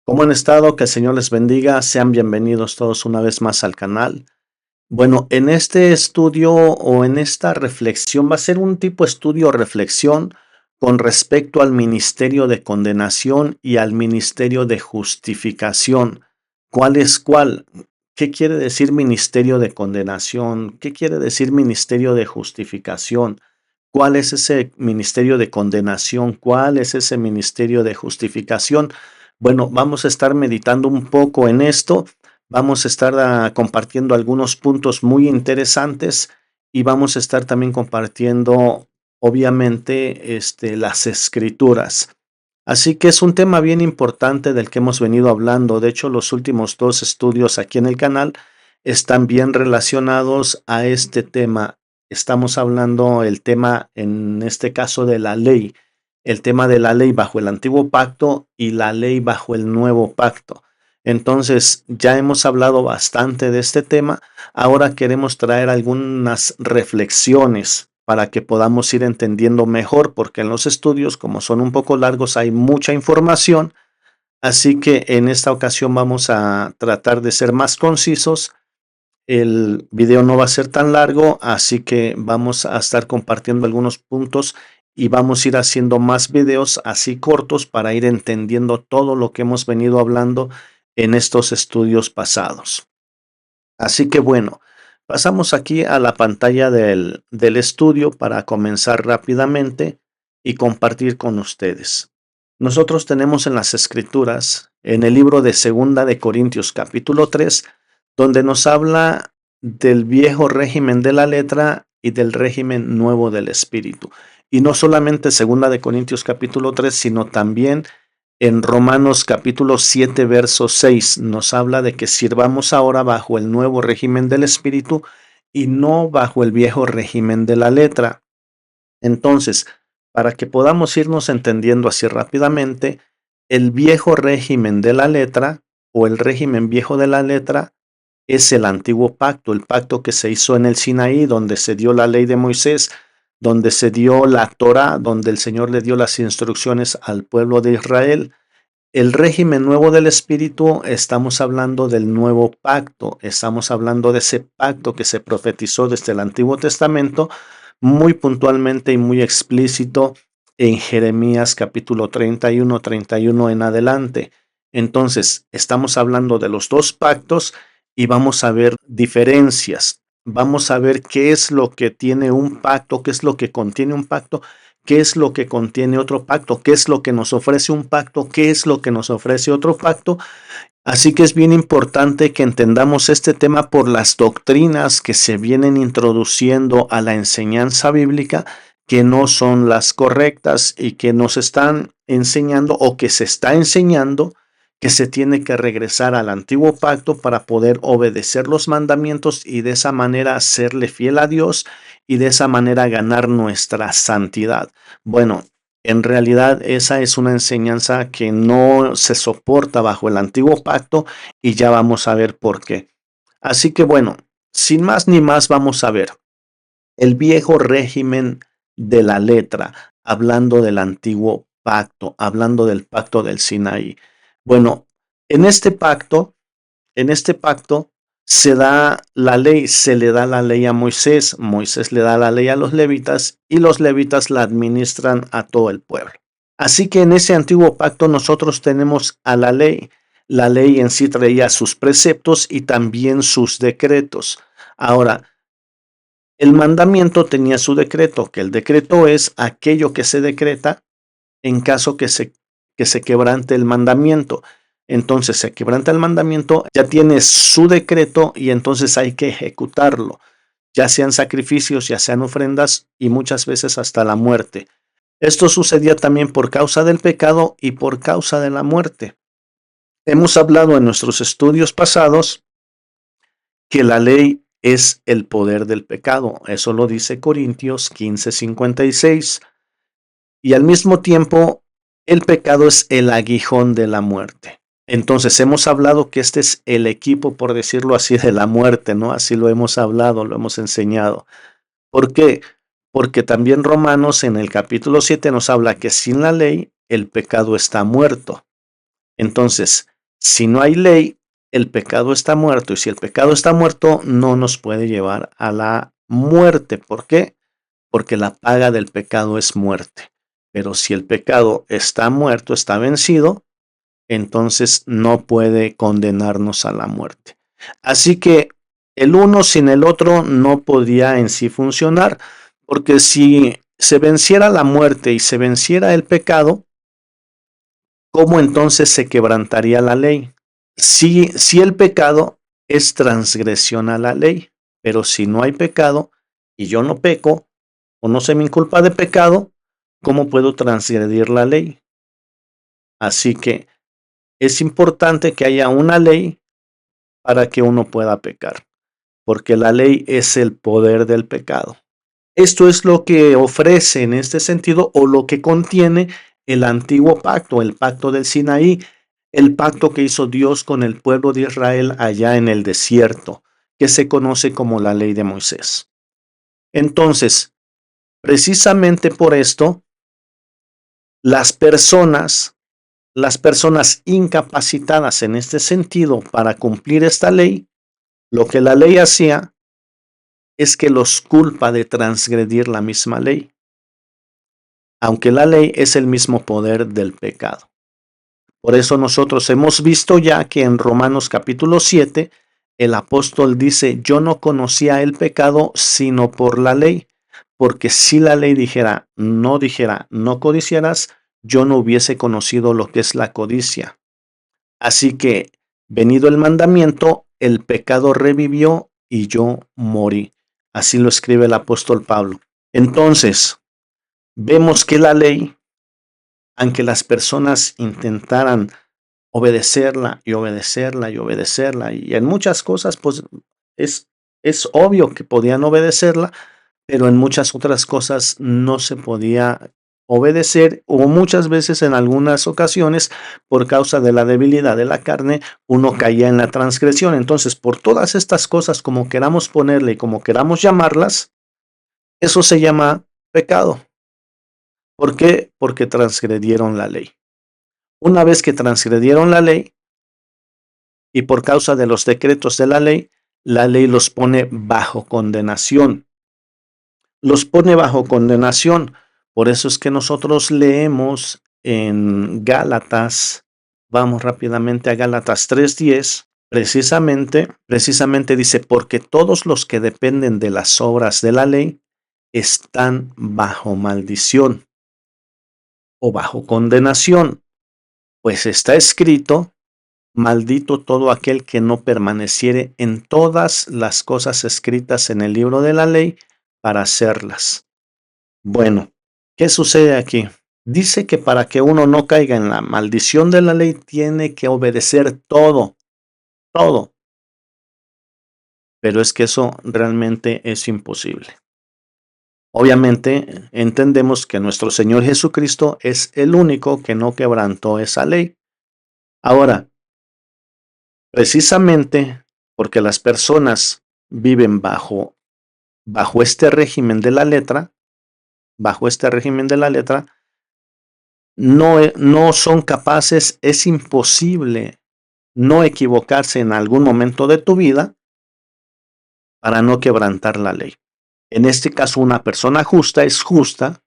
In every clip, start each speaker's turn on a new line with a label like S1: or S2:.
S1: ¿Cómo han estado? Que el Señor les bendiga. Sean bienvenidos todos una vez más al canal. Bueno, en este estudio o en esta reflexión va a ser un tipo estudio o reflexión con respecto al ministerio de condenación y al ministerio de justificación. ¿Cuál es cuál? ¿Qué quiere decir ministerio de condenación? ¿Qué quiere decir ministerio de justificación? ¿Cuál es ese ministerio de condenación? ¿Cuál es ese ministerio de justificación? Bueno, vamos a estar meditando un poco en esto. Vamos a estar compartiendo algunos puntos muy interesantes y vamos a estar también compartiendo, obviamente, las escrituras. Así que es un tema bien importante del que hemos venido hablando. De hecho, los últimos dos estudios aquí en el canal están bien relacionados a este tema. Estamos hablando el tema, en este caso, de la ley. El tema de la ley bajo el antiguo pacto y la ley bajo el nuevo pacto. Entonces, ya hemos hablado bastante de este tema. Ahora queremos traer algunas reflexiones para que podamos ir entendiendo mejor, porque en los estudios, como son un poco largos, hay mucha información. Así que en esta ocasión vamos a tratar de ser más concisos. El video no va a ser tan largo, así que vamos a estar compartiendo algunos puntos y vamos a ir haciendo más videos así cortos para ir entendiendo todo lo que hemos venido hablando en estos estudios pasados. Así que bueno, pasamos aquí a la pantalla del estudio para comenzar rápidamente y compartir con ustedes. Nosotros tenemos en las escrituras, en el libro de Segunda de Corintios capítulo 3, donde nos habla del viejo régimen de la letra y del régimen nuevo del espíritu. Y no solamente Segunda de Corintios capítulo 3, sino también en Romanos capítulo 7, verso 6 nos habla de que sirvamos ahora bajo el nuevo régimen del espíritu y no bajo el viejo régimen de la letra. Entonces, para que podamos irnos entendiendo así rápidamente, el viejo régimen de la letra o el régimen viejo de la letra es el antiguo pacto, el pacto que se hizo en el Sinaí, donde se dio la ley de Moisés, donde se dio la Torá, donde el Señor le dio las instrucciones al pueblo de Israel. El régimen nuevo del Espíritu, estamos hablando del nuevo pacto, estamos hablando de ese pacto que se profetizó desde el Antiguo Testamento, muy puntualmente y muy explícito en Jeremías capítulo 31 en adelante. Entonces, estamos hablando de los dos pactos y vamos a ver diferencias. Vamos a ver qué es lo que tiene un pacto, qué es lo que contiene un pacto, qué es lo que contiene otro pacto, qué es lo que nos ofrece un pacto, qué es lo que nos ofrece otro pacto. Así que es bien importante que entendamos este tema por las doctrinas que se vienen introduciendo a la enseñanza bíblica, que no son las correctas y que nos están enseñando o que se está enseñando que se tiene que regresar al antiguo pacto para poder obedecer los mandamientos y de esa manera serle fiel a Dios y de esa manera ganar nuestra santidad. Bueno, en realidad esa es una enseñanza que no se soporta bajo el antiguo pacto y ya vamos a ver por qué. Así que bueno, sin más ni más vamos a ver el viejo régimen de la letra, hablando del antiguo pacto, hablando del pacto del Sinaí. Bueno, en este pacto se da la ley, se le da la ley a Moisés, Moisés le da la ley a los levitas y los levitas la administran a todo el pueblo. Así que en ese antiguo pacto nosotros tenemos a la ley. La ley en sí traía sus preceptos y también sus decretos. Ahora, el mandamiento tenía su decreto, que el decreto es aquello que se decreta en caso que se quebrante el mandamiento. Entonces se quebranta el mandamiento, ya tiene su decreto y entonces hay que ejecutarlo, ya sean sacrificios, ya sean ofrendas y muchas veces hasta la muerte. Esto sucedía también por causa del pecado y por causa de la muerte. Hemos hablado en nuestros estudios pasados que la ley es el poder del pecado. Eso lo dice Corintios 15:56. Y al mismo tiempo, el pecado es el aguijón de la muerte. Entonces, hemos hablado que este es el equipo, por decirlo así, de la muerte, ¿no? Así lo hemos hablado, lo hemos enseñado. ¿Por qué? Porque también Romanos en el capítulo 7 nos habla que sin la ley el pecado está muerto. Entonces, Si no hay ley, el pecado está muerto, y si el pecado está muerto, no nos puede llevar a la muerte. ¿Por qué? Porque la paga del pecado es muerte. Pero si el pecado está muerto, está vencido, entonces no puede condenarnos a la muerte. Así que el uno sin el otro no podía en sí funcionar, porque si se venciera la muerte y se venciera el pecado, ¿cómo entonces se quebrantaría la ley? Si el pecado es transgresión a la ley, pero si no hay pecado y yo no peco o no se me inculpa de pecado, ¿cómo puedo transgredir la ley? Así que es importante que haya una ley para que uno pueda pecar, porque la ley es el poder del pecado. Esto es lo que ofrece en este sentido, o lo que contiene el antiguo pacto, el pacto del Sinaí, el pacto que hizo Dios con el pueblo de Israel allá en el desierto, que se conoce como la ley de Moisés. Entonces, precisamente por esto, las personas, las personas incapacitadas en este sentido para cumplir esta ley, lo que la ley hacía es que los culpa de transgredir la misma ley, aunque la ley es el mismo poder del pecado. Por eso nosotros hemos visto ya que en Romanos capítulo 7, el apóstol dice, yo no conocía el pecado sino por la ley, porque si la ley dijera, no codiciarás, yo no hubiese conocido lo que es la codicia. Así que, venido el mandamiento, el pecado revivió y yo morí. Así lo escribe el apóstol Pablo. Entonces, vemos que la ley, aunque las personas intentaran obedecerla y obedecerla y obedecerla, y en muchas cosas, pues es, es obvio que podían obedecerla, pero en muchas otras cosas no se podía obedecer, o muchas veces en algunas ocasiones, por causa de la debilidad de la carne, uno caía en la transgresión. Entonces, por todas estas cosas, como queramos ponerle y como queramos llamarlas, eso se llama pecado. ¿Por qué? Porque transgredieron la ley. Una vez que transgredieron la ley, y por causa de los decretos de la ley los pone bajo condenación. Los pone bajo condenación. Por eso es que nosotros leemos en Gálatas, vamos rápidamente a Gálatas 3:10, precisamente dice, porque todos los que dependen de las obras de la ley están bajo maldición o bajo condenación, pues está escrito, maldito todo aquel que no permaneciere en todas las cosas escritas en el libro de la ley para hacerlas. Bueno, ¿qué sucede aquí? Dice que para que uno no caiga en la maldición de la ley tiene que obedecer todo, todo. Pero es que eso realmente es imposible. Obviamente entendemos que nuestro Señor Jesucristo es el único que no quebrantó esa ley. Ahora, precisamente porque las personas viven bajo este régimen de la letra, bajo este régimen de la letra, no son capaces, es imposible no equivocarse en algún momento de tu vida para no quebrantar la ley. En este caso, una persona justa es justa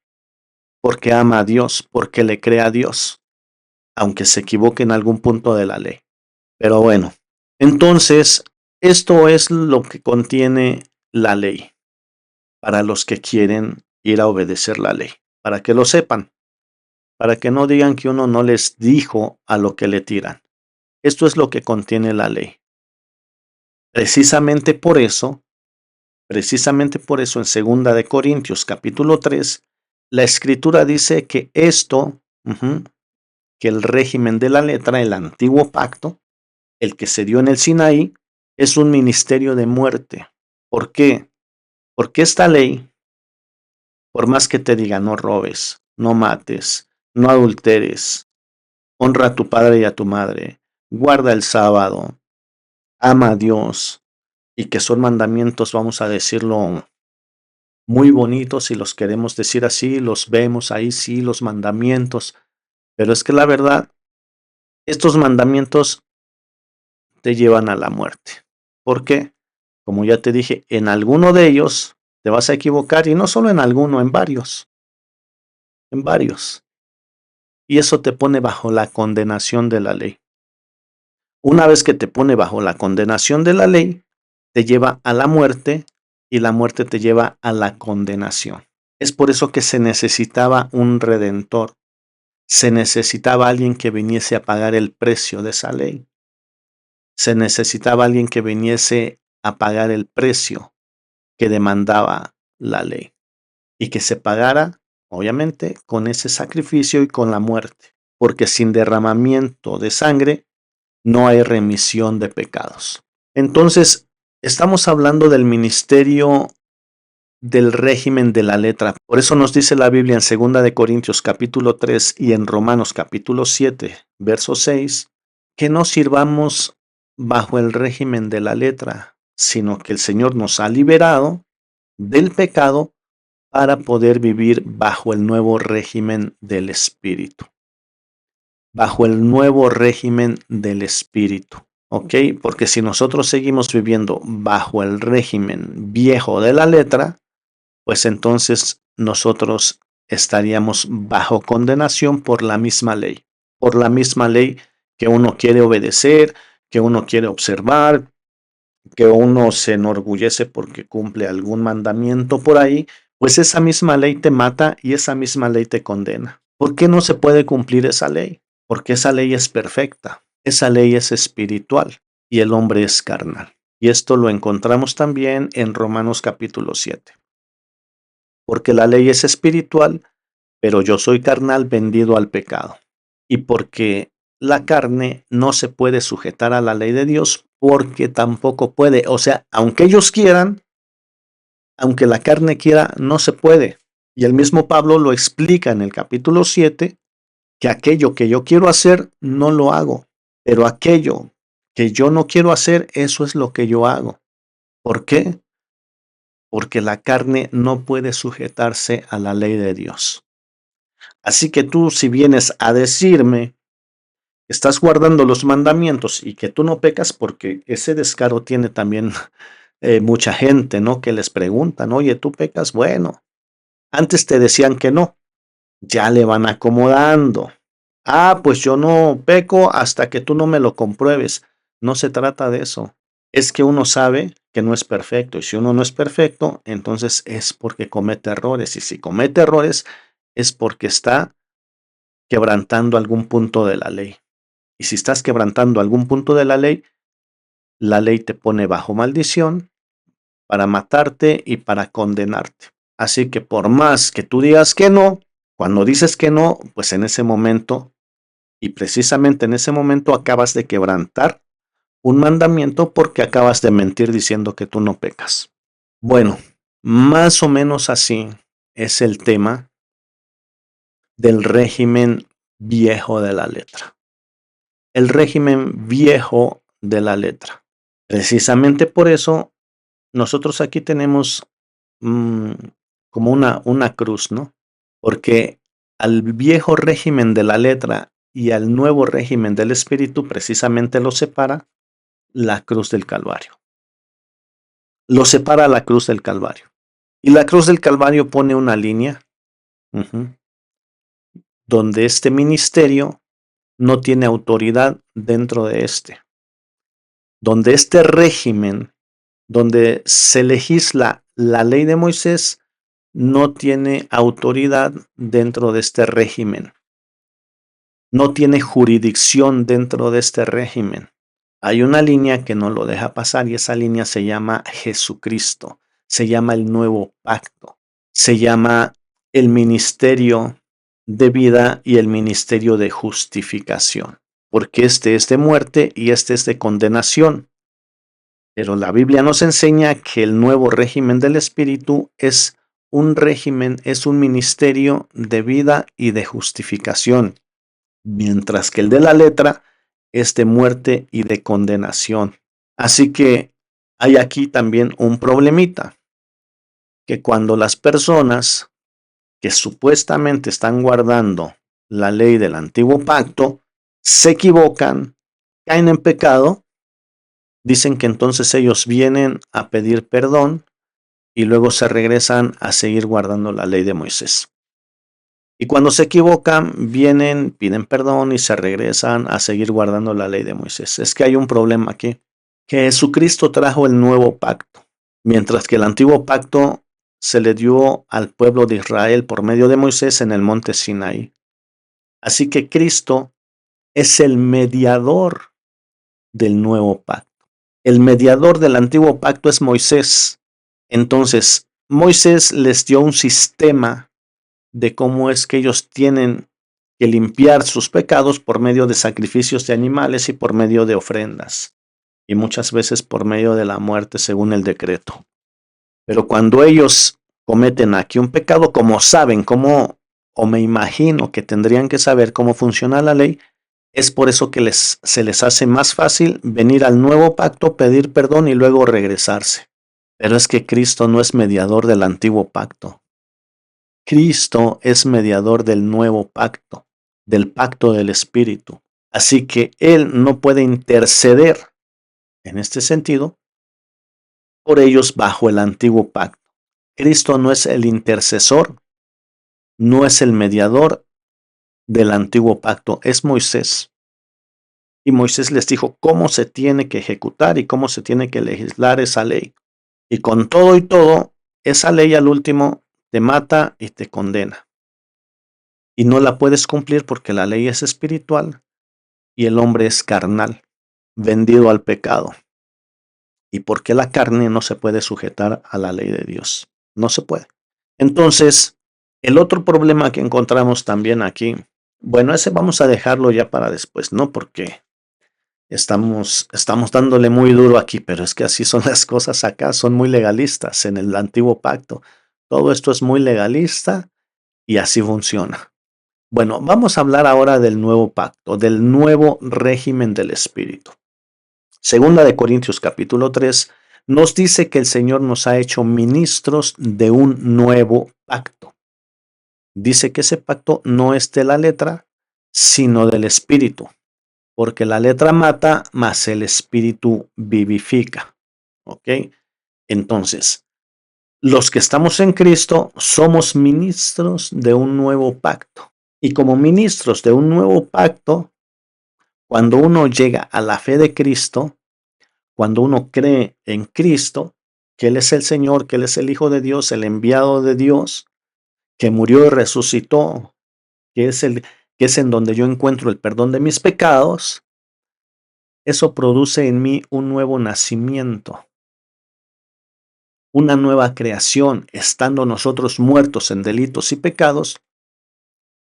S1: porque ama a Dios, porque le cree a Dios, aunque se equivoque en algún punto de la ley. Pero bueno, entonces, esto es lo que contiene la ley para los que quieren ir a obedecer la ley, para que lo sepan, para que no digan que uno no les dijo a lo que le tiran. Esto es lo que contiene la ley. Precisamente por eso en segunda de Corintios capítulo 3, la escritura dice que que el régimen de la letra, el antiguo pacto, el que se dio en el Sinaí, es un ministerio de muerte. ¿Por qué? Porque esta ley, por más que te diga no robes, no mates, no adulteres, honra a tu padre y a tu madre, guarda el sábado, ama a Dios, y que son mandamientos, vamos a decirlo, muy bonitos, si los queremos decir así, los vemos ahí, sí, los mandamientos, pero es que la verdad, estos mandamientos te llevan a la muerte. ¿Por qué? Como ya te dije, en alguno de ellos te vas a equivocar y no solo en alguno, en varios, en varios. Y eso te pone bajo la condenación de la ley. Una vez que te pone bajo la condenación de la ley, te lleva a la muerte y la muerte te lleva a la condenación. Es por eso que se necesitaba un redentor. Se necesitaba alguien que viniese a pagar el precio de esa ley. Se necesitaba alguien que viniese a pagar el precio que demandaba la ley y que se pagara, obviamente, con ese sacrificio y con la muerte, porque sin derramamiento de sangre no hay remisión de pecados. Entonces, estamos hablando del ministerio del régimen de la letra. Por eso nos dice la Biblia en 2 de Corintios capítulo 3 y en Romanos capítulo 7, verso 6, que no sirvamos bajo el régimen de la letra, sino que el Señor nos ha liberado del pecado para poder vivir bajo el nuevo régimen del Espíritu. Bajo el nuevo régimen del Espíritu. ¿Ok? Porque si nosotros seguimos viviendo bajo el régimen viejo de la letra, pues entonces nosotros estaríamos bajo condenación por la misma ley. Por la misma ley que uno quiere obedecer, que uno quiere observar, que uno se enorgullece porque cumple algún mandamiento por ahí, pues esa misma ley te mata y esa misma ley te condena. ¿Por qué no se puede cumplir esa ley? Porque esa ley es perfecta, esa ley es espiritual y el hombre es carnal. Y esto lo encontramos también en Romanos capítulo 7. Porque la ley es espiritual, pero yo soy carnal vendido al pecado. Y porque la carne no se puede sujetar a la ley de Dios, porque tampoco puede. O sea, aunque ellos quieran, aunque la carne quiera, no se puede. Y el mismo Pablo lo explica en el capítulo 7, que aquello que yo quiero hacer, no lo hago. Pero aquello que yo no quiero hacer, eso es lo que yo hago. ¿Por qué? Porque la carne no puede sujetarse a la ley de Dios. Así que tú, si vienes a decirme que estás guardando los mandamientos y que tú no pecas, porque ese descaro tiene también mucha gente, ¿no? Que les preguntan, oye, ¿tú pecas? Bueno, antes te decían que no, ya le van acomodando. Ah, pues yo no peco hasta que tú no me lo compruebes. No se trata de eso. Es que uno sabe que no es perfecto y si uno no es perfecto, entonces es porque comete errores y si comete errores es porque está quebrantando algún punto de la ley. Y si estás quebrantando algún punto de la ley te pone bajo maldición para matarte y para condenarte. Así que por más que tú digas que no, cuando dices que no, pues en ese momento, y precisamente en ese momento acabas de quebrantar un mandamiento porque acabas de mentir diciendo que tú no pecas. Bueno, más o menos así es el tema del régimen viejo de la letra. El régimen viejo de la letra. Precisamente por eso nosotros aquí tenemos como una cruz, ¿no? Porque al viejo régimen de la letra y al nuevo régimen del espíritu precisamente lo separa la cruz del Calvario. Lo separa la cruz del Calvario. Y la cruz del Calvario pone una línea donde este ministerio no tiene autoridad dentro de donde este régimen, donde se legisla la ley de Moisés, no tiene autoridad dentro de este régimen. No tiene jurisdicción dentro de este régimen. Hay una línea que no lo deja pasar y esa línea se llama Jesucristo, se llama el nuevo pacto, se llama el ministerio de vida y el ministerio de justificación, porque este es de muerte y este es de condenación. Pero la Biblia nos enseña que el nuevo régimen del Espíritu es un régimen, es un ministerio de vida y de justificación, mientras que el de la letra es de muerte y de condenación. Así que hay aquí también un problemita, que cuando las personas que supuestamente están guardando la ley del antiguo pacto se equivocan, caen en pecado, dicen que entonces ellos vienen a pedir perdón y luego se regresan a seguir guardando la ley de Moisés. Y cuando se equivocan, vienen, piden perdón y se regresan a seguir guardando la ley de Moisés. Es que hay un problema aquí, que Jesucristo trajo el nuevo pacto, mientras que el antiguo pacto se le dio al pueblo de Israel por medio de Moisés en el monte Sinaí. Así que Cristo es el mediador del nuevo pacto. El mediador del antiguo pacto es Moisés. Entonces, Moisés les dio un sistema de cómo es que ellos tienen que limpiar sus pecados por medio de sacrificios de animales y por medio de ofrendas, y muchas veces por medio de la muerte según el decreto. Pero cuando ellos cometen aquí un pecado, como saben o me imagino que tendrían que saber cómo funciona la ley, es por eso que se les hace más fácil venir al nuevo pacto, pedir perdón y luego regresarse. Pero es que Cristo no es mediador del antiguo pacto. Cristo es mediador del nuevo pacto, del pacto del Espíritu. Así que Él no puede interceder, en este sentido, por ellos bajo el antiguo pacto. Cristo no es el intercesor, no es el mediador del antiguo pacto, es Moisés. Y Moisés les dijo cómo se tiene que ejecutar y cómo se tiene que legislar esa ley. Y con todo y todo, esa ley al último te mata y te condena. Y no la puedes cumplir porque la ley es espiritual y el hombre es carnal, vendido al pecado. ¿Y por qué la carne no se puede sujetar a la ley de Dios? No se puede. Entonces, el otro problema que encontramos también aquí, bueno, ese vamos a dejarlo ya para después, ¿no? Porque estamos dándole muy duro aquí, pero es que así son las cosas acá, son muy legalistas en el antiguo pacto. Todo esto es muy legalista y así funciona. Bueno, vamos a hablar ahora del nuevo pacto, del nuevo régimen del Espíritu. Segunda de Corintios capítulo 3 nos dice que el Señor nos ha hecho ministros de un nuevo pacto. Dice que ese pacto no es de la letra, sino del Espíritu, porque la letra mata, mas el Espíritu vivifica. ¿Ok? Entonces, los que estamos en Cristo somos ministros de un nuevo pacto. Y como ministros de un nuevo pacto, cuando uno llega a la fe de Cristo, cuando uno cree en Cristo, que Él es el Señor, que Él es el Hijo de Dios, el enviado de Dios, que murió y resucitó, que es en donde yo encuentro el perdón de mis pecados, eso produce en mí un nuevo nacimiento, una nueva creación. Estando nosotros muertos en delitos y pecados,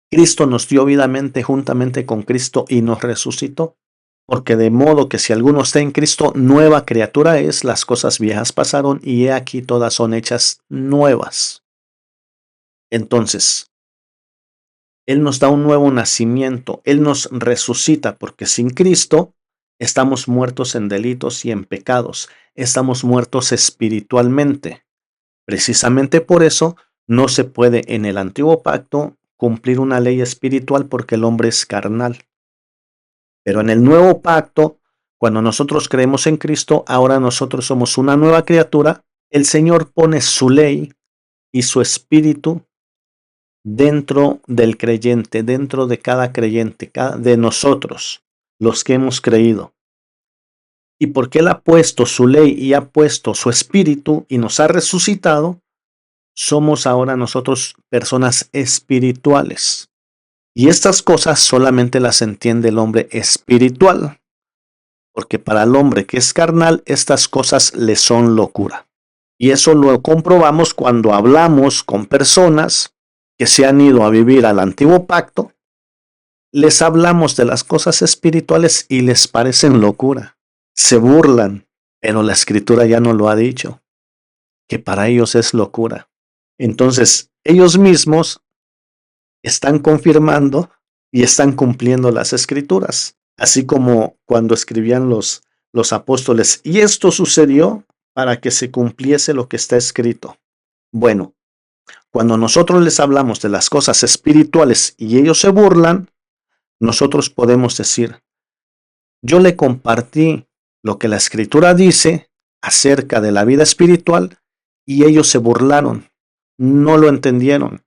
S1: Cristo nos dio vida juntamente con Cristo y nos resucitó. Porque de modo que si alguno está en Cristo, nueva criatura es, las cosas viejas pasaron y he aquí todas son hechas nuevas. Entonces, Él nos da un nuevo nacimiento, Él nos resucita, porque sin Cristo estamos muertos en delitos y en pecados, estamos muertos espiritualmente. Precisamente por eso no se puede en el antiguo pacto cumplir una ley espiritual porque el hombre es carnal. Pero en el nuevo pacto, cuando nosotros creemos en Cristo, ahora nosotros somos una nueva criatura. El Señor pone su ley y su espíritu dentro del creyente, dentro de cada creyente, de nosotros, los que hemos creído. Y porque Él ha puesto su ley y ha puesto su espíritu y nos ha resucitado, somos ahora nosotros personas espirituales. Y estas cosas solamente las entiende el hombre espiritual, porque para el hombre que es carnal, estas cosas le son locura. Y eso lo comprobamos cuando hablamos con personas que se han ido a vivir al antiguo pacto, les hablamos de las cosas espirituales y les parecen locura. Se burlan, pero la escritura ya no lo ha dicho, que para ellos es locura. Entonces, ellos mismos están confirmando y están cumpliendo las escrituras, así como cuando escribían los apóstoles. Y esto sucedió para que se cumpliese lo que está escrito. Bueno, cuando nosotros les hablamos de las cosas espirituales y ellos se burlan, nosotros podemos decir, yo le compartí lo que la Escritura dice acerca de la vida espiritual y ellos se burlaron, no lo entendieron,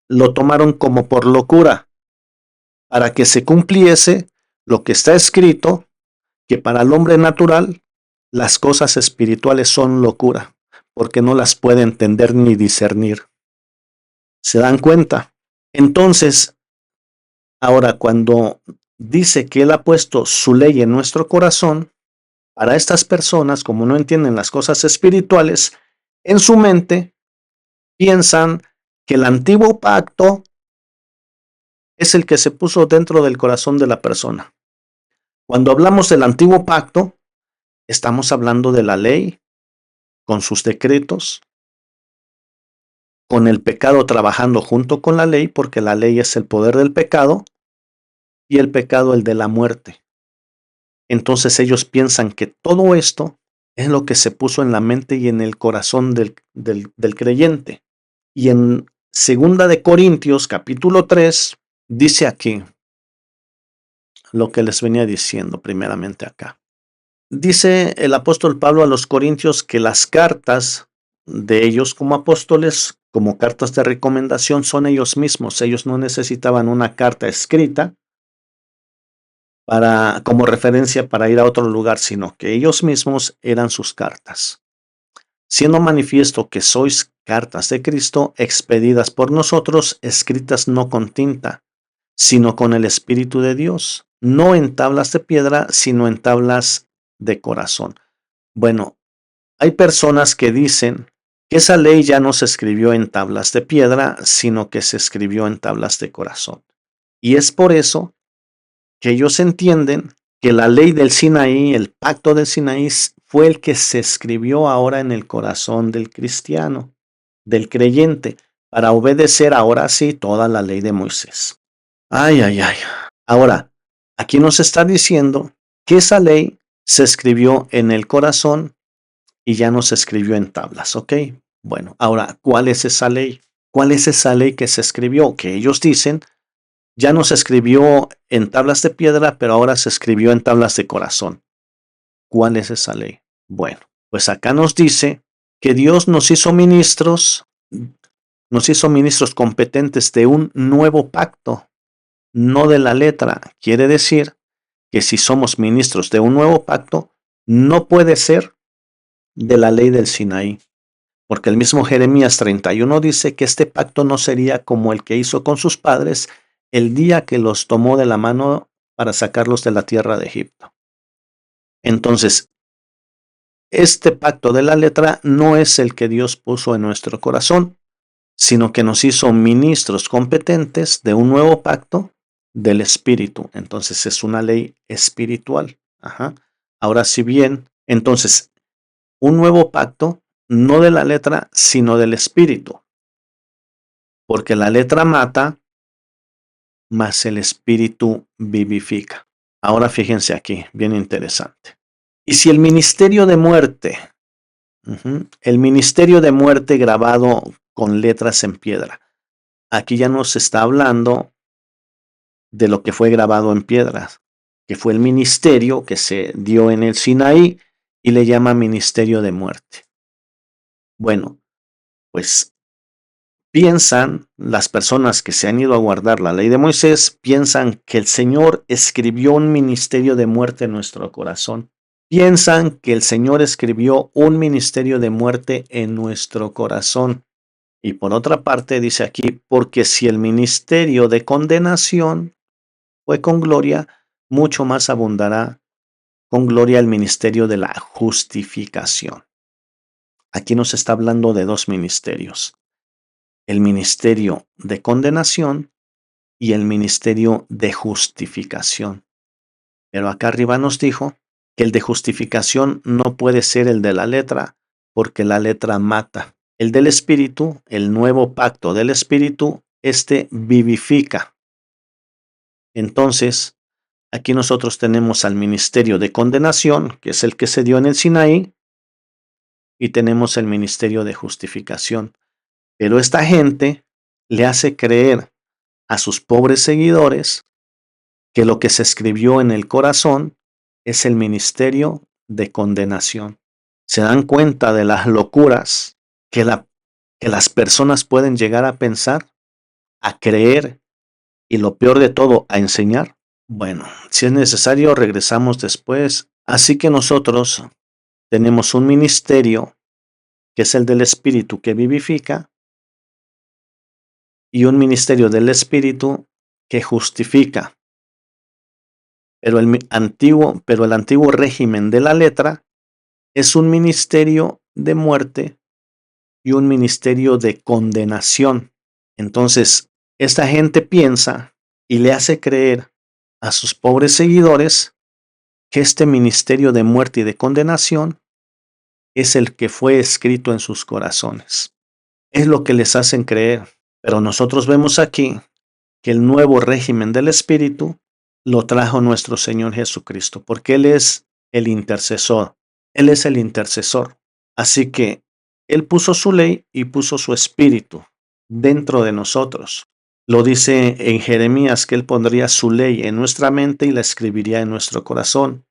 S1: lo tomaron como por locura, para que se cumpliese lo que está escrito, que para el hombre natural las cosas espirituales son locura, porque no las puede entender ni discernir. ¿Se dan cuenta? Entonces, ahora cuando dice que Él ha puesto su ley en nuestro corazón, para estas personas, como no entienden las cosas espirituales, en su mente piensan que el antiguo pacto es el que se puso dentro del corazón de la persona. Cuando hablamos del antiguo pacto, estamos hablando de la ley, con sus decretos, con el pecado trabajando junto con la ley, porque la ley es el poder del pecado y el pecado el de la muerte. Entonces ellos piensan que todo esto es lo que se puso en la mente y en el corazón del creyente. Y en Segunda de Corintios, capítulo 3, dice aquí lo que les venía diciendo primeramente acá. Dice el apóstol Pablo a los Corintios que las cartas de ellos como apóstoles, como cartas de recomendación, son ellos mismos. Ellos no necesitaban una carta escrita como referencia para ir a otro lugar, sino que ellos mismos eran sus cartas. Siendo manifiesto que sois cartas de Cristo, expedidas por nosotros, escritas no con tinta, sino con el Espíritu de Dios, no en tablas de piedra, sino en tablas de corazón. Bueno, hay personas que dicen que esa ley ya no se escribió en tablas de piedra, sino que se escribió en tablas de corazón. Y es por eso que ellos entienden que la ley del Sinaí, el pacto del Sinaí, fue el que se escribió ahora en el corazón del cristiano, del creyente, para obedecer ahora sí toda la ley de Moisés. Ay, ay, ay. Ahora, aquí nos está diciendo que esa ley se escribió en el corazón y ya no se escribió en tablas, ¿ok? Bueno, ahora, ¿cuál es esa ley? ¿Cuál es esa ley que se escribió? Que ellos dicen ya no se escribió en tablas de piedra, pero ahora se escribió en tablas de corazón. ¿Cuál es esa ley? Bueno, pues acá nos dice que Dios nos hizo ministros competentes de un nuevo pacto, no de la letra. Quiere decir que si somos ministros de un nuevo pacto, no puede ser de la ley del Sinaí, porque el mismo Jeremías 31 dice que este pacto no sería como el que hizo con sus padres el día que los tomó de la mano para sacarlos de la tierra de Egipto. Entonces, este pacto de la letra no es el que Dios puso en nuestro corazón, sino que nos hizo ministros competentes de un nuevo pacto del Espíritu. Entonces es una ley espiritual. Ajá. Ahora, si bien, entonces, un nuevo pacto, no de la letra, sino del Espíritu. Porque la letra mata, mas el Espíritu vivifica. Ahora fíjense aquí, bien interesante. Y si el ministerio de muerte, el ministerio de muerte grabado con letras en piedra, aquí ya nos está hablando de lo que fue grabado en piedras, que fue el ministerio que se dio en el Sinaí y le llama ministerio de muerte. Bueno, pues piensan, las personas que se han ido a guardar la ley de Moisés, piensan que el Señor escribió un ministerio de muerte en nuestro corazón. Piensan que el Señor escribió un ministerio de muerte en nuestro corazón. Y por otra parte dice aquí, porque si el ministerio de condenación fue con gloria, mucho más abundará con gloria el ministerio de la justificación. Aquí nos está hablando de dos ministerios: el ministerio de condenación y el ministerio de justificación. Pero acá arriba nos dijo que el de justificación no puede ser el de la letra, porque la letra mata. El del Espíritu, el nuevo pacto del Espíritu, este vivifica. Entonces, aquí nosotros tenemos al ministerio de condenación, que es el que se dio en el Sinaí, y tenemos el ministerio de justificación. Pero esta gente le hace creer a sus pobres seguidores que lo que se escribió en el corazón es el ministerio de condenación. ¿Se dan cuenta de las locuras que, que las personas pueden llegar a pensar, a creer y lo peor de todo, a enseñar? Bueno, si es necesario, regresamos después. Así que nosotros tenemos un ministerio que es el del Espíritu que vivifica y un ministerio del Espíritu que justifica. Pero el antiguo régimen de la letra es un ministerio de muerte y un ministerio de condenación. Entonces, esta gente piensa y le hace creer a sus pobres seguidores que este ministerio de muerte y de condenación es el que fue escrito en sus corazones. Es lo que les hacen creer. Pero nosotros vemos aquí que el nuevo régimen del Espíritu lo trajo nuestro Señor Jesucristo, porque Él es el intercesor. Él es el intercesor. Así que Él puso su ley y puso su Espíritu dentro de nosotros. Lo dice en Jeremías que Él pondría su ley en nuestra mente y la escribiría en nuestro corazón.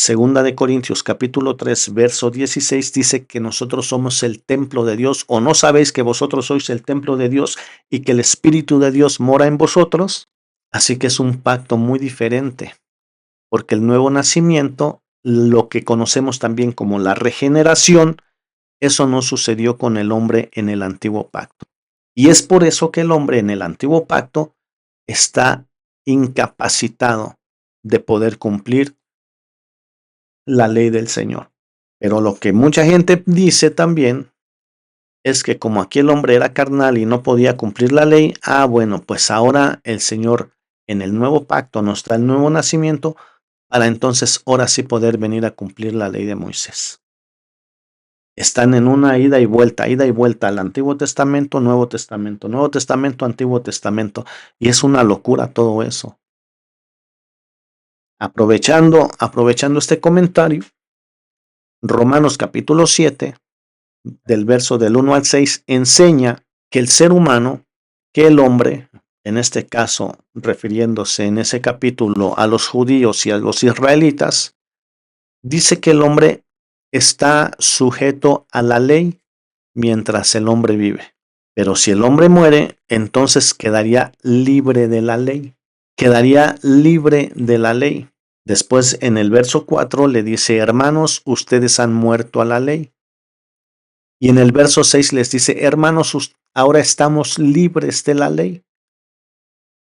S1: Segunda de Corintios capítulo 3 verso 16 dice que nosotros somos el templo de Dios, o no sabéis que vosotros sois el templo de Dios y que el Espíritu de Dios mora en vosotros. Así que es un pacto muy diferente, porque el nuevo nacimiento, lo que conocemos también como la regeneración, eso no sucedió con el hombre en el antiguo pacto. Y es por eso que el hombre en el antiguo pacto está incapacitado de poder cumplir la ley del Señor. Pero lo que mucha gente dice también es que como aquí el hombre era carnal y no podía cumplir la ley, bueno, pues ahora el Señor en el nuevo pacto nos da el nuevo nacimiento para entonces ahora sí poder venir a cumplir la ley de Moisés. Están en una ida y vuelta al Antiguo Testamento, Nuevo Testamento, Nuevo Testamento, Antiguo Testamento. Y es una locura todo eso. Aprovechando este comentario, Romanos capítulo 7, del verso del 1 al 6, enseña que el ser humano, que el hombre, en este caso refiriéndose en ese capítulo a los judíos y a los israelitas, dice que el hombre está sujeto a la ley mientras el hombre vive. Pero si el hombre muere, entonces quedaría libre de la ley. Quedaría libre de la ley. Después en el verso 4 le dice, hermanos, ustedes han muerto a la ley. Y en el verso 6 les dice, hermanos, ahora estamos libres de la ley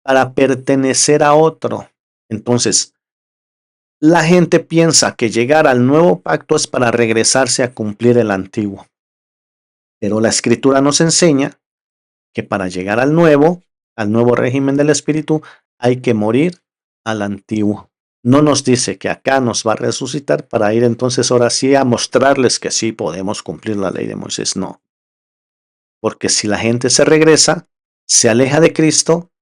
S1: para pertenecer a otro. Entonces, la gente piensa que llegar al nuevo pacto es para regresarse a cumplir el antiguo. Pero la Escritura nos enseña que para llegar al nuevo régimen del Espíritu, hay que morir al antiguo. No nos dice que acá nos va a resucitar para ir entonces ahora sí a mostrarles que sí podemos cumplir la ley de Moisés. No. Porque si la gente se regresa, se aleja de Cristo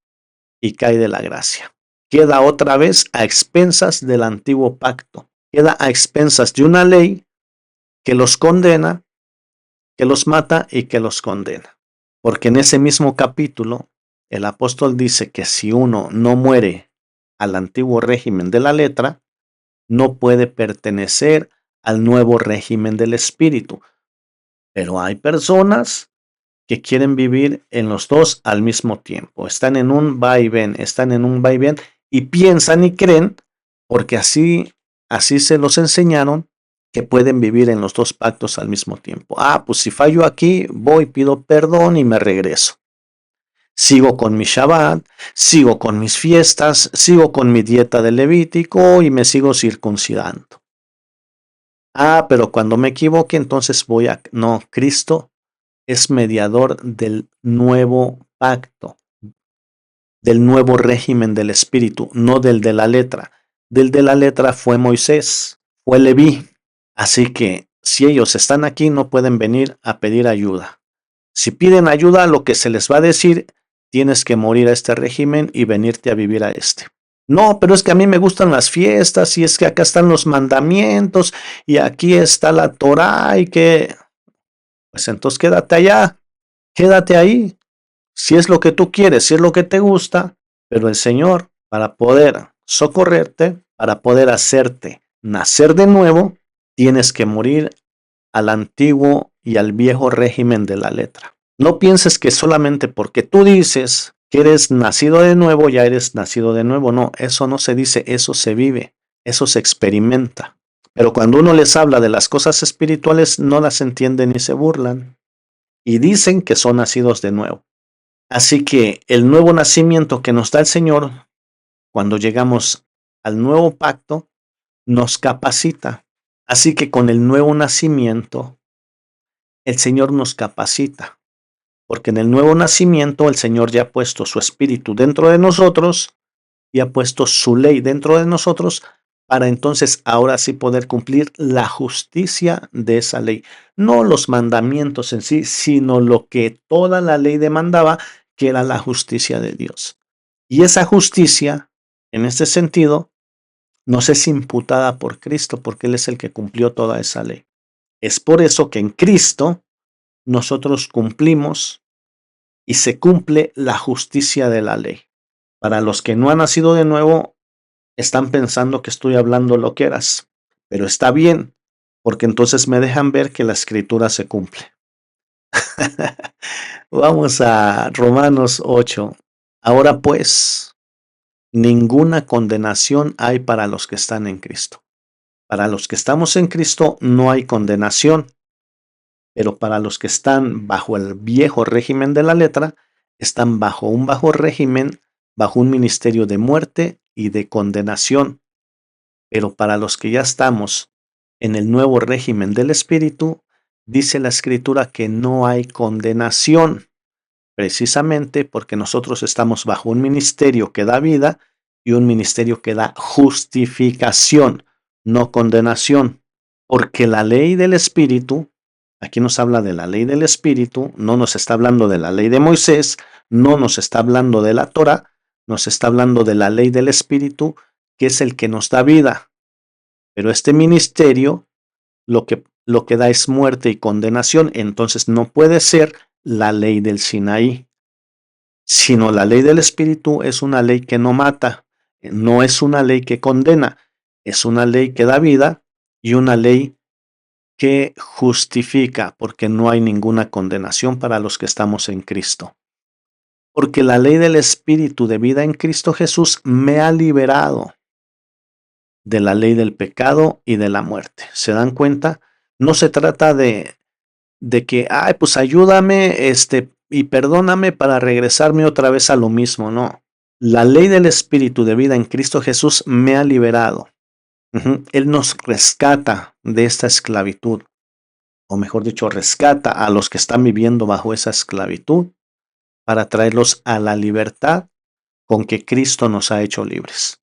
S1: y cae de la gracia. Queda otra vez a expensas del antiguo pacto. Queda a expensas de una ley que los condena, que los mata y que los condena. Porque en ese mismo capítulo, el apóstol dice que si uno no muere al antiguo régimen de la letra, no puede pertenecer al nuevo régimen del espíritu. Pero hay personas que quieren vivir en los dos al mismo tiempo. Están en un va y ven, y piensan y creen, porque así se los enseñaron, que pueden vivir en los dos pactos al mismo tiempo. Pues si fallo aquí, voy, pido perdón y me regreso. Sigo con mi Shabbat, sigo con mis fiestas, sigo con mi dieta de Levítico y me sigo circuncidando. Pero cuando me equivoque, entonces voy a... No, Cristo es mediador del nuevo pacto, del nuevo régimen del Espíritu, no del de la letra. Del de la letra fue Moisés, fue Leví. Así que si ellos están aquí, no pueden venir a pedir ayuda. Si piden ayuda, lo que se les va a decir, tienes que morir a este régimen y venirte a vivir a este. No, pero es que a mí me gustan las fiestas y es que acá están los mandamientos y aquí está la Torá y que... Pues entonces quédate allá, quédate ahí. Si es lo que tú quieres, si es lo que te gusta, pero el Señor, para poder socorrerte, para poder hacerte nacer de nuevo, Tienes que morir al antiguo y al viejo régimen de la letra. No pienses que solamente porque tú dices que eres nacido de nuevo, ya eres nacido de nuevo. No, eso no se dice, eso se vive, eso se experimenta. Pero cuando uno les habla de las cosas espirituales, no las entienden ni se burlan. Y dicen que son nacidos de nuevo. Así que el nuevo nacimiento que nos da el Señor, cuando llegamos al nuevo pacto, nos capacita. Así que con el nuevo nacimiento, el Señor nos capacita. Porque en el nuevo nacimiento el Señor ya ha puesto su espíritu dentro de nosotros y ha puesto su ley dentro de nosotros para entonces ahora sí poder cumplir la justicia de esa ley. No los mandamientos en sí, sino lo que toda la ley demandaba, que era la justicia de Dios. Y esa justicia, en este sentido, nos es imputada por Cristo, porque Él es el que cumplió toda esa ley. Es por eso que en Cristo nosotros cumplimos y se cumple la justicia de la ley. Para los que no han nacido de nuevo, están pensando que estoy hablando loqueras, pero está bien, porque entonces me dejan ver que la escritura se cumple. Vamos a Romanos 8. Ahora pues, ninguna condenación hay para los que están en Cristo. Para los que estamos en Cristo no hay condenación, pero para los que están bajo el viejo régimen de la letra, están bajo un bajo régimen, bajo un ministerio de muerte y de condenación. Pero para los que ya estamos en el nuevo régimen del Espíritu, dice la Escritura que no hay condenación, precisamente porque nosotros estamos bajo un ministerio que da vida y un ministerio que da justificación, no condenación. Porque la ley del Espíritu, aquí nos habla de la ley del Espíritu, no nos está hablando de la ley de Moisés, no nos está hablando de la Torá, nos está hablando de la ley del Espíritu, que es el que nos da vida. Pero este ministerio lo que da es muerte y condenación, entonces no puede ser la ley del Sinaí, sino la ley del Espíritu es una ley que no mata, no es una ley que condena, es una ley que da vida y una ley que justifica, porque no hay ninguna condenación para los que estamos en Cristo. Porque la ley del Espíritu de vida en Cristo Jesús me ha liberado de la ley del pecado y de la muerte. ¿Se dan cuenta? No se trata de que, ay, pues ayúdame, y perdóname para regresarme otra vez a lo mismo. No. La ley del Espíritu de vida en Cristo Jesús me ha liberado. Él nos rescata de esta esclavitud, o mejor dicho, rescata a los que están viviendo bajo esa esclavitud para traerlos a la libertad con que Cristo nos ha hecho libres.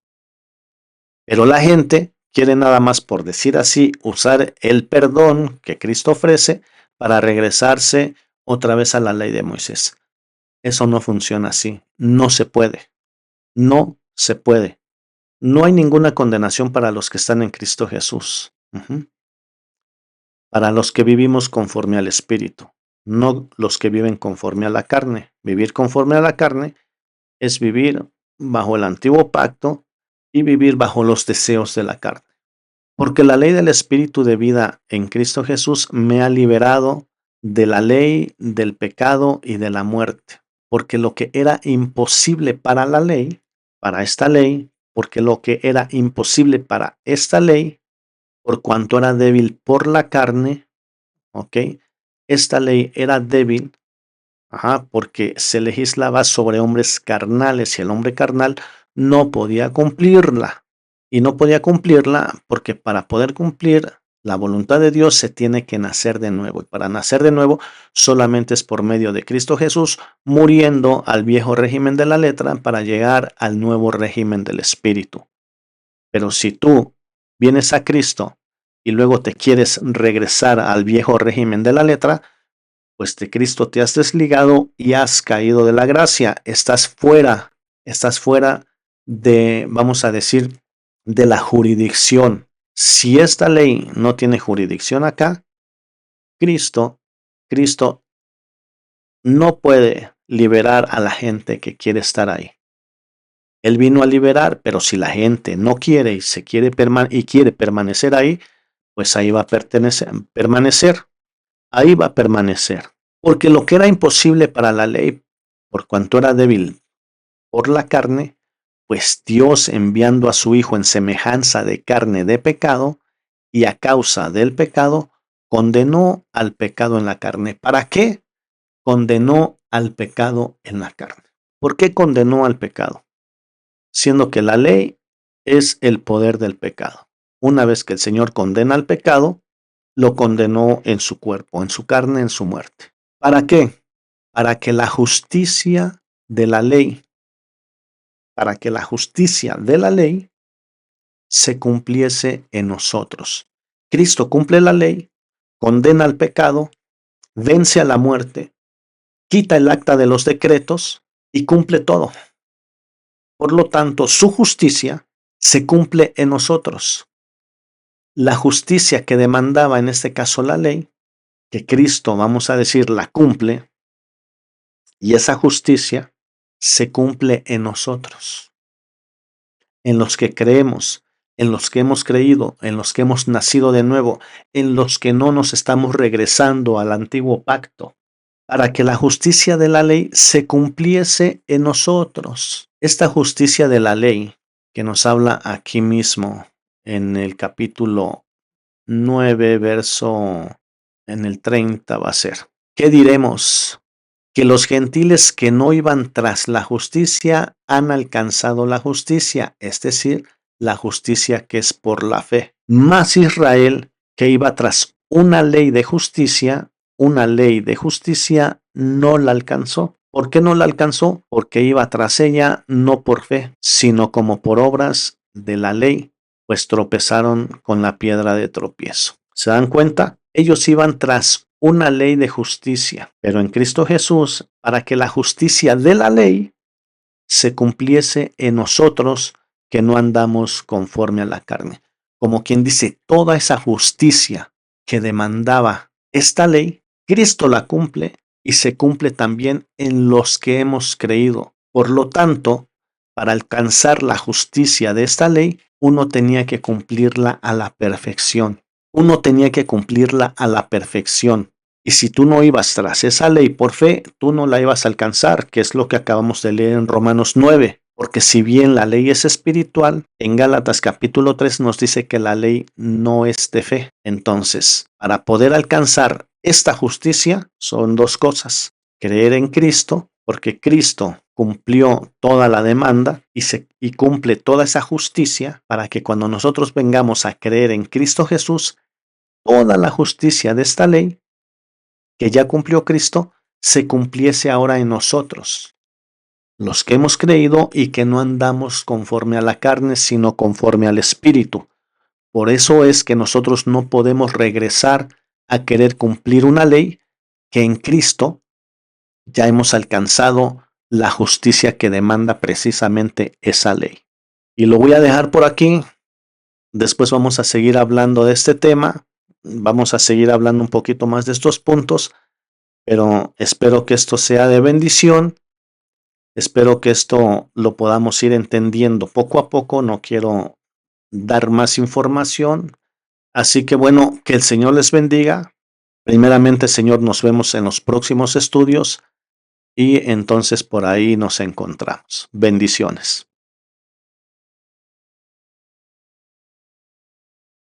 S1: Pero la gente quiere nada más, por decir así, usar el perdón que Cristo ofrece para regresarse otra vez a la ley de Moisés. Eso no funciona así. No se puede. No se puede. No hay ninguna condenación para los que están en Cristo Jesús. Para los que vivimos conforme al Espíritu, no los que viven conforme a la carne. Vivir conforme a la carne es vivir bajo el antiguo pacto y vivir bajo los deseos de la carne. Porque la ley del Espíritu de vida en Cristo Jesús me ha liberado de la ley, del pecado y de la muerte. Porque lo que era imposible para la ley, para esta ley, porque lo que era imposible para esta ley, por cuanto era débil por la carne, ¿ok? Esta ley era débil, porque se legislaba sobre hombres carnales y el hombre carnal no podía cumplirla. Y no podía cumplirla porque para poder cumplir la voluntad de Dios se tiene que nacer de nuevo. Y para nacer de nuevo solamente es por medio de Cristo Jesús, muriendo al viejo régimen de la letra para llegar al nuevo régimen del Espíritu. Pero si tú vienes a Cristo y luego te quieres regresar al viejo régimen de la letra, pues de Cristo te has desligado y has caído de la gracia. Estás fuera de, vamos a decir, de la jurisdicción. Si esta ley no tiene jurisdicción acá, Cristo no puede liberar a la gente que quiere estar ahí. Él vino a liberar, pero si la gente no quiere y quiere permanecer ahí, pues ahí va a permanecer, ahí va a permanecer. Porque lo que era imposible para la ley, por cuanto era débil por la carne, pues Dios enviando a su Hijo en semejanza de carne de pecado, y a causa del pecado, condenó al pecado en la carne. ¿Para qué? Condenó al pecado en la carne. ¿Por qué condenó al pecado? Siendo que la ley es el poder del pecado. Una vez que el Señor condena al pecado, lo condenó en su cuerpo, en su carne, en su muerte. ¿Para qué? Para que la justicia de la ley, para que la justicia de la ley se cumpliese en nosotros. Cristo cumple la ley, condena al pecado, vence a la muerte, quita el acta de los decretos y cumple todo. Por lo tanto, su justicia se cumple en nosotros. La justicia que demandaba en este caso la ley, que Cristo, vamos a decir, la cumple, y esa justicia se cumple en nosotros, en los que creemos, en los que hemos creído, en los que hemos nacido de nuevo, en los que no nos estamos regresando al antiguo pacto, para que la justicia de la ley se cumpliese en nosotros. Esta justicia de la ley que nos habla aquí mismo en el capítulo 9, verso en el 30 va a ser. ¿Qué diremos? Que los gentiles que no iban tras la justicia han alcanzado la justicia, es decir, la justicia que es por la fe. Mas Israel, que iba tras una ley de justicia, no la alcanzó. ¿Por qué no la alcanzó? Porque iba tras ella no por fe, sino como por obras de la ley, pues tropezaron con la piedra de tropiezo. ¿Se dan cuenta? Ellos iban tras una ley de justicia, pero en Cristo Jesús, para que la justicia de la ley se cumpliese en nosotros, que no andamos conforme a la carne. Como quien dice, toda esa justicia que demandaba esta ley, Cristo la cumple y se cumple también en los que hemos creído. Por lo tanto, para alcanzar la justicia de esta ley, uno tenía que cumplirla a la perfección. Uno tenía que cumplirla a la perfección. Y si tú no ibas tras esa ley por fe, tú no la ibas a alcanzar, que es lo que acabamos de leer en Romanos 9. Porque si bien la ley es espiritual, en Gálatas capítulo 3 nos dice que la ley no es de fe. Entonces, para poder alcanzar esta justicia, son dos cosas. Creer en Cristo, porque Cristo cumplió toda la demanda y cumple toda esa justicia, para que cuando nosotros vengamos a creer en Cristo Jesús, toda la justicia de esta ley que ya cumplió Cristo, se cumpliese ahora en nosotros, los que hemos creído y que no andamos conforme a la carne, sino conforme al Espíritu. Por eso es que nosotros no podemos regresar a querer cumplir una ley que en Cristo ya hemos alcanzado la justicia que demanda precisamente esa ley. Y lo voy a dejar por aquí. Después vamos a seguir hablando de este tema. Vamos a seguir hablando un poquito más de estos puntos. Pero espero que esto sea de bendición. Espero que esto lo podamos ir entendiendo poco a poco. No quiero dar más información. Así que bueno, que el Señor les bendiga. Primeramente, Señor, nos vemos en los próximos estudios y entonces por ahí nos encontramos. Bendiciones.